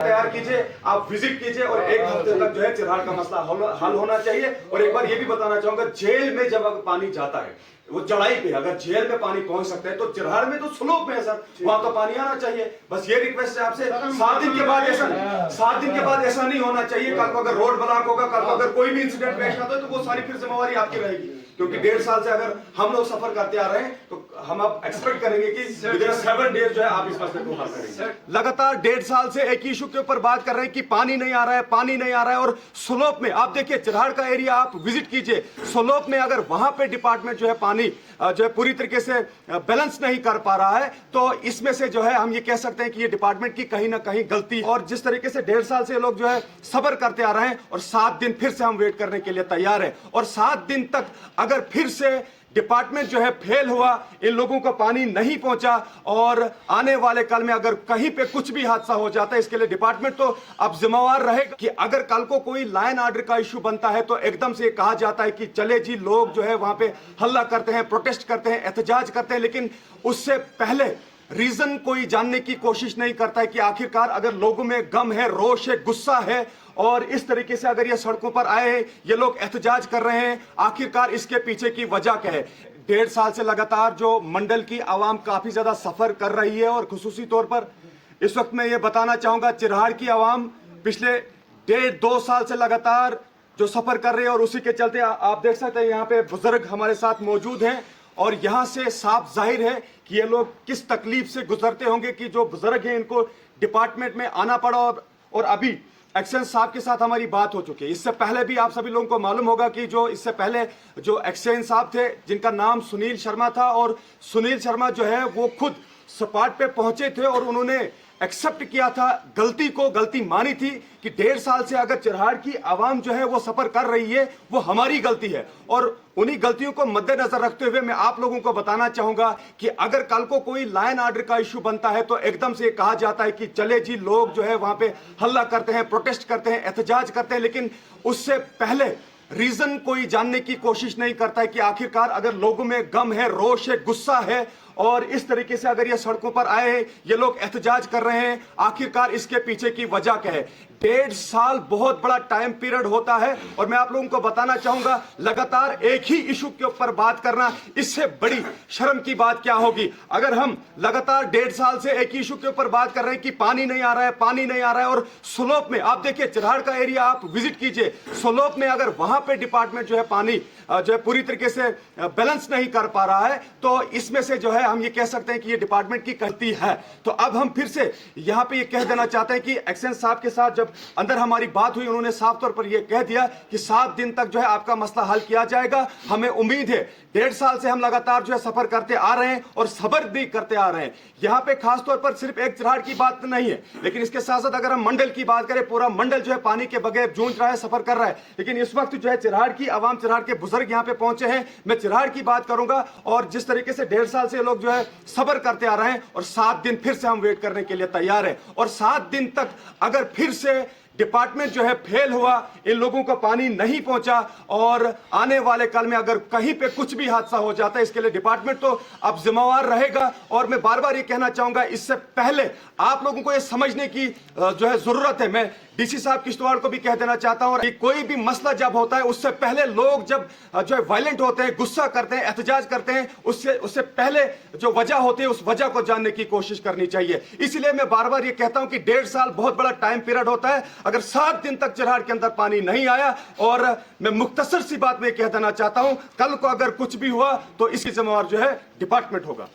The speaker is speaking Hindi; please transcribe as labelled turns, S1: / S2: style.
S1: तैयार कीजिए, आप विजिट कीजिए और एक हफ्ते तक जो है चिरहाड़ का मसला हल होना चाहिए। और एक बार ये भी बताना चाहूंगा, जेल में जब अगर पानी जाता है वो चढ़ाई पे, अगर जेल में पानी पहुंच सकता है तो चिरहाड़ में तो स्लोप में है सर, वहां तो पानी आना चाहिए। बस ये रिक्वेस्ट है आपसे, 7 दिन के बाद ऐसा नहीं होना चाहिए। कल को अगर रोड ब्लॉक होगा, कल को अगर कोई भी इंसिडेंट पेश आता है तो वो सारी फिर जिम्मेवारी आपकी रहेगी, क्योंकि 1.5 साल से अगर हम लोग सफर करते आ रहे हैं तो हम अब एक्सपेक्ट करेंगे कि 7 डेज जो है आप इस मसले को हल करेंगे। लगातार 1.5 साल से एक ही इशू के ऊपर बात कर रहे हैं कि पानी नहीं आ रहा है, और स्लोप में आप देखिए, चिरहाड़ का एरिया आप विजिट कीजिए, स्लोप में अगर वहां पे डिपार्टमेंट जो है पानी जो है पूरी तरीके से बैलेंस नहीं कर पा रहा है, तो इसमें से जो है हम ये कह सकते हैं कि ये डिपार्टमेंट की कहीं ना कहीं गलती। और जिस तरीके से 1.5 साल से लोग जो है सब्र करते आ रहे हैं, और 7 दिन फिर से हम वेट करने के लिए तैयार है। और 7 दिन तक अगर फिर से डिपार्टमेंट जो है फेल हुआ, इन लोगों को पानी नहीं पहुंचा, और आने वाले कल में अगर कहीं पे कुछ भी हादसा हो जाता है, इसके लिए डिपार्टमेंट तो अब जिम्मेवार रहेगा। कि अगर कल को कोई लाइन ऑर्डर का इश्यू बनता है तो एकदम से कहा जाता है कि चले जी, लोग जो है वहां पे हल्ला करते हैं, प्रोटेस्ट करते हैं, एहतजाज करते हैं, लेकिन उससे पहले रीजन कोई जानने की कोशिश नहीं करता है कि आखिरकार अगर लोगों में गम है, रोष है, गुस्सा है, और इस तरीके से अगर ये सड़कों पर आए हैं, ये लोग एहतजाज कर रहे हैं, आखिरकार इसके पीछे की वजह क्या है। 1.5 साल से लगातार जो मंडल की आवाम काफी ज्यादा सफर कर रही है, और खुसूसी तौर पर इस वक्त मैं ये बताना चाहूंगा, चिरहाड़ की आवाम पिछले 1.5-2 साल से लगातार जो सफर कर रहे हैं, और उसी के चलते आप देख सकते हैं यहाँ पे बुजुर्ग हमारे साथ मौजूद हैं, और यहां से साफ जाहिर है कि ये लोग किस तकलीफ से गुजरते होंगे कि जो बुजुर्ग हैं इनको डिपार्टमेंट में आना पड़ा। और अभी एक्सचेंज साहब के साथ हमारी बात हो चुकी है। इससे पहले भी आप सभी लोगों को मालूम होगा कि जो इससे पहले जो एक्सचेंज साहब थे, जिनका नाम सुनील शर्मा था, और सुनील शर्मा जो है वो खुद स्पॉट पे पहुंचे थे, और उन्होंने एक्सेप्ट किया था, गलती मानी थी कि 1.5 साल से अगर चिरहाड़ की आवाम जो है वो सफर कर रही है, वो हमारी गलती है। और उन्हीं गलतियों को मद्देनजर रखते हुए मैं आप लोगों को बताना चाहूंगा कि अगर कल को कोई लाइन ऑर्डर का इश्यू बनता है तो एकदम से कहा जाता है कि चले जी, लोग जो है वहां पे हल्ला करते हैं, प्रोटेस्ट करते हैं, एहतजाज करते हैं, लेकिन उससे पहले रीजन कोई जानने की कोशिश नहीं करता है कि आखिरकार अगर लोगों में गम है, रोष है, गुस्सा है, और इस तरीके से अगर ये सड़कों पर आए हैं, ये लोग एहतजाज कर रहे हैं, आखिरकार इसके पीछे की वजह क्या है। 1.5 साल बहुत बड़ा टाइम पीरियड होता है, और मैं आप लोगों को बताना चाहूंगा, लगातार एक ही इशू के ऊपर बात करना, इससे बड़ी शर्म की बात क्या होगी। अगर हम लगातार 1.5 साल से एक ही इशू के ऊपर बात कर रहे हैं कि पानी नहीं आ रहा है, और स्लोप में आप देखिए, चिरहाड़ का एरिया आप विजिट कीजिए, स्लोप में अगर वहां पे डिपार्टमेंट जो है पानी जो है पूरी तरीके से बैलेंस नहीं कर पा रहा है, तो इसमें से जो है हम ये कह सकते हैं कि ये डिपार्टमेंट की गलती है। तो अब हम फिर से यहाँ पे ये कह देना चाहते हैं कि एक्सचेंज साहब के साथ जब अंदर हमारी बात हुई, उन्होंने साफ तौर पर यह कह दिया कि 7 दिन तक जो है आपका मसला हल किया जाएगा। हमें उम्मीद है, 1.5 साल से हम लगातार जो है सफर करते आ रहे हैं, और सब्र भी करते आ रहे हैं। यहाँ पे खास तौर पर सिर्फ एक चिरहाड़ की बात नहीं है, लेकिन इसके साथ साथ अगर हम मंडल की बात करें, पूरा मंडल जो है पानी के बगैर जूझ रहा है, सफर कर रहा है। लेकिन इस वक्त जो है चिरहाड़ की आवाम, चिरहाड़ के बुजुर्ग यहाँ पे पहुंचे हैं। मैं चिरहाड़ की बात करूंगा, और जिस तरीके से 1.5 साल से लोग जो है सब्र करते आ रहे हैं, और 7 दिन फिर से हम वेट करने के लिए तैयार है। और 7 दिन तक अगर फिर से डिपार्टमेंट जो है फेल हुआ, इन लोगों को पानी नहीं पहुंचा, और आने वाले कल में अगर कहीं पे कुछ भी हादसा हो जाता है, इसके लिए डिपार्टमेंट तो अब जिम्मेवार रहेगा। और मैं बार बार ये कहना चाहूंगा, इससे पहले आप लोगों को ये समझने की जो है जरूरत है। मैं डीसी साहब किश्तवाड़ को भी कह देना चाहता हूं कि कोई भी मसला जब होता है, उससे पहले लोग जब जो है वायलेंट होते हैं, गुस्सा करते हैं, एहतजाज करते हैं, उससे पहले जो वजह होती है, उस वजह को जानने की कोशिश करनी चाहिए। इसलिए मैं बार बार ये कहता हूं कि 1.5 साल बहुत बड़ा टाइम पीरियड होता है। अगर 7 दिन तक चिरहाड़ के अंदर पानी नहीं आया, और मैं मुख्तसर सी बात में कह देना चाहता हूं, कल को अगर कुछ भी हुआ तो इसकी जिम्मेवार जो है डिपार्टमेंट होगा।